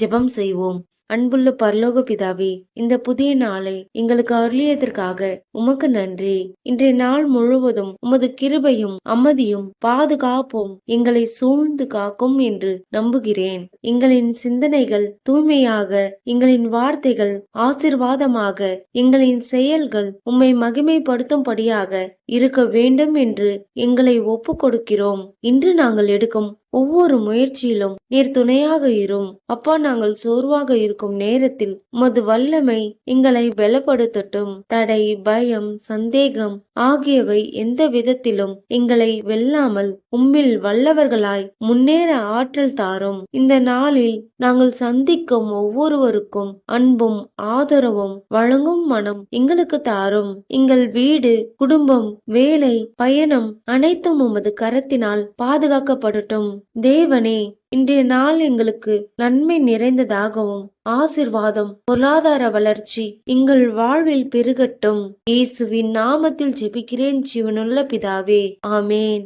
ஜெபம் செய்வோம். அன்புள்ள பரலோக பிதாவே, இந்த புதிய நாளை எங்களுக்கு அருளியதற்காக உமக்கு நன்றி. இன்றைய நாள் முழுவதும் உமது கிருபையும் அமைதியும் பாதுகாப்பும் எங்களை சூழ்ந்து காக்கும் என்று நம்புகிறேன். எங்களின் சிந்தனைகள் தூய்மையாக, எங்களின் வார்த்தைகள் ஆசீர்வாதமாக, எங்களின் செயல்கள் உம்மை மகிமைப்படுத்தும்படியாக இருக்க வேண்டும் என்று எங்களை ஒப்பு கொடுக்கிறோம். இன்று நாங்கள் எடுக்கும் ஒவ்வொரு முயற்சியிலும் நீர் துணையாக இரும். அப்பா, நாங்கள் சோர்வாக இருக்கும் நேரத்தில் உமது வல்லமை எங்களை பலப்படுத்தட்டும். தடை, பயம், சந்தேகம் ஆகியவை எந்த விதத்திலும் எங்களை வெல்லாமல் உம்மில் வல்லவர்களாய் முன்னேற ஆற்றல் தாரும். இந்த நாளில் நாங்கள் சந்திக்கும் ஒவ்வொருவருக்கும் அன்பும் ஆதரவும் வழங்கும் மனம் எங்களுக்கு தாரும். எங்கள் வீடு, குடும்பம், வேலை, பயணம் அனைத்தும் உமது கரத்தினால் பாதுகாக்கப்படட்டும். தேவனே, இன்றைய நாள் எங்களுக்கு நன்மை நிறைந்ததாகவும் ஆசிர்வாதம், பொருளாதார வளர்ச்சி எங்கள் வாழ்வில் பெருகட்டும். இயேசுவின் நாமத்தில் ஜெபிக்கிறேன் ஜீவனுள்ள பிதாவே, ஆமேன்.